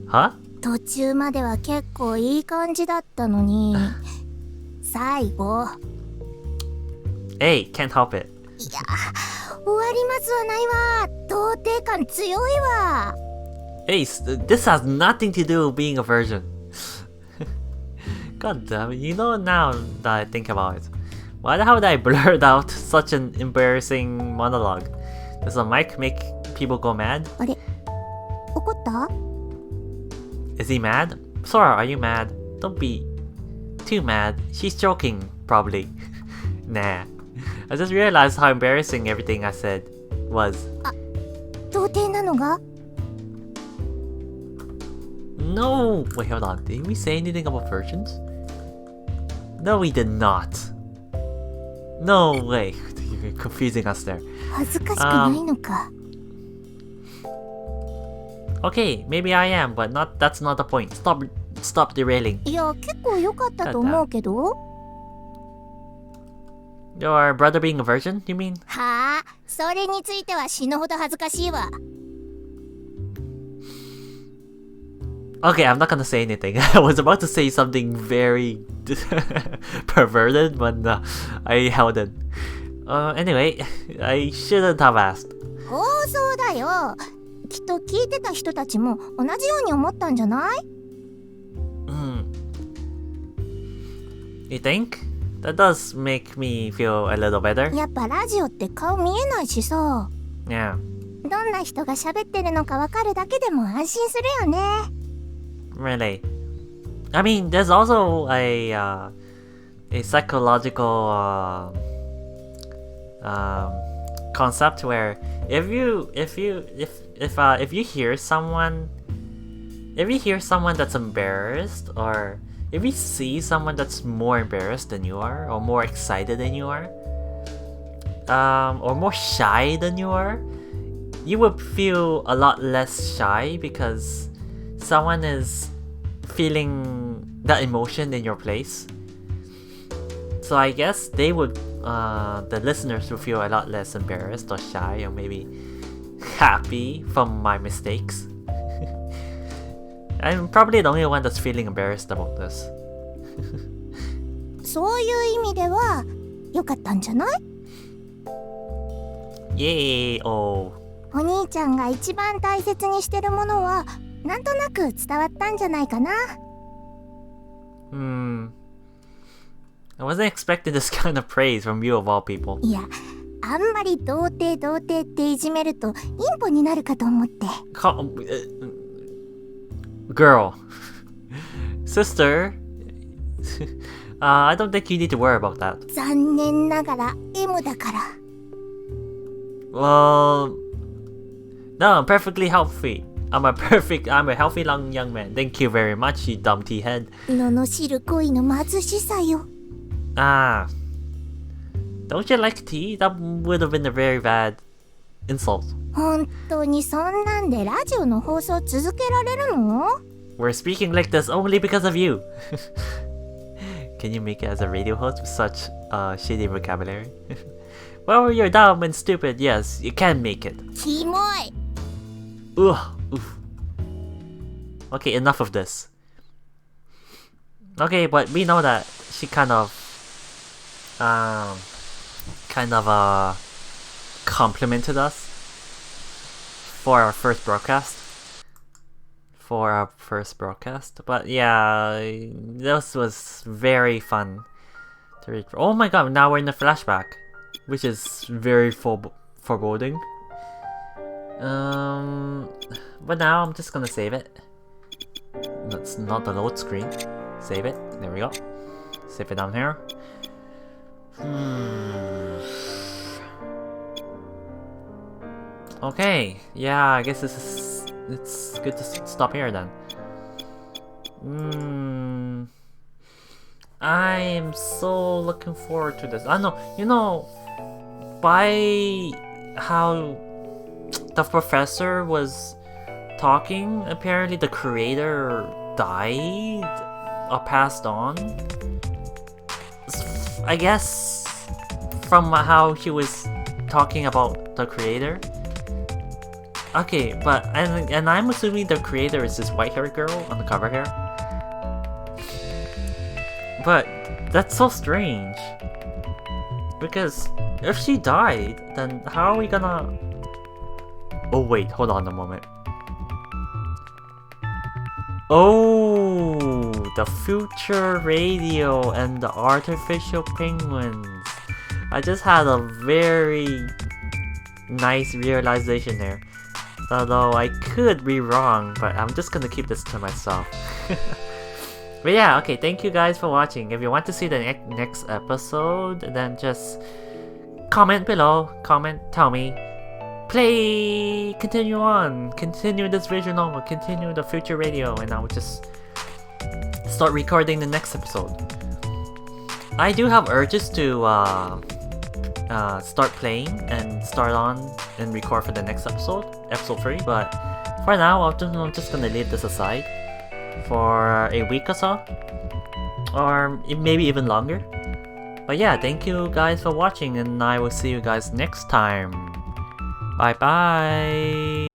Huh? 途中までは結構いい感じだったのに、最後。Hey, can't help it. いや、終わりますはないわ。童貞感強いわ。Hey, this has nothing to do with being a virgin. God damn it, you know now that I think about it. Why the hell did I blurt out such an embarrassing monologue? Does the mic make people go mad? あれ怒った？ Is he mad? Sora, are you mad? Don't be too mad. She's joking, probably. Nah. I just realized how embarrassing everything I said was. 童貞なのが？ No! Wait, hold on. Did we say anything about virgins? No, we did not. No way. You're confusing us there. 恥ずかしくないのか。Okay, maybe I am, but that's not the point. Stop derailing. いや、結構良かったと思うけど。Your brother being a virgin, you mean? はあ、それについては死ぬほど恥ずかしいわ。Okay, I'm not gonna say anything. I was about to say something very perverted, but I held it. Anyway, I shouldn't have asked. 放送だよ。きっと聞いてた人たちも同じように思ったんじゃない？ You think? That does make me feel a little better. やっぱラジオって顔見えないしさ。Yeah. どんな人が喋ってるのかわかるだけでも安心するよね。Really. I mean, there's also a psychological concept where if you hear someone that's embarrassed, or if you see someone that's more embarrassed than you are, or more excited than you are, or more shy than you are, you would feel a lot less shy because someone is feeling that emotion in your place. So I guess they would, the listeners would feel a lot less embarrassed or shy, or maybe happy from my mistakes. I'm probably the only one that's feeling embarrassed about this. そういう意味では良かったんじゃない？ Yay! Oh. お兄ちゃんが一番大切にしてるものはなんとなく伝わったんじゃないかな。I wasn't expecting this kind of praise from you of all people. いや、あんまり童貞っていじめるとインポになるかと思って。Girl. Sister. I don't think you need to worry about that. 残念ながら M だから。Well, no, I'm perfectly healthy. I'm a healthy young man. Thank you very much, you dumb tea head. 罵る恋の貧しさよ。Ah. Don't you like tea? That would have been a very bad insult. 本当にそんなんでラジオの放送続けられるの？ We're speaking like this only because of you. Can you make it as a radio host with such shitty vocabulary? Well, you're dumb and stupid. Yes, you can make it. キモい。Ugh. Oof. Okay, enough of this. Okay, but we know that she kind of complimented us for our first broadcast. But yeah, this was very fun to read. Oh my god, now we're in the flashback, which is very foreboding. But now I'm just gonna save it. That's not the load screen. Save it. There we go. Save it down here. Okay. Yeah, I guess it's good to stop here then. I am so looking forward to this. I know, by how the professor was talking, apparently the creator died or passed on. I guess from how he was talking about the creator. Okay, but and I'm assuming the creator is this white-haired girl on the cover here. But that's so strange. Because if she died, then how are we gonna... Oh wait, hold on a moment. Oh, the future radio and the artificial penguins. I just had a very nice realization there. Although I could be wrong, but I'm just gonna keep this to myself. But yeah, okay, thank you guys for watching. If you want to see the next episode, then just comment below, tell me. Continue on, continue this visual novel, continue the future radio, and I will just start recording the next episode. I do have urges to start playing and start on and record for the next episode 3, but for now I'm just gonna leave this aside for a week or so, or maybe even longer. But yeah, thank you guys for watching, and I will see you guys next time. Bye bye.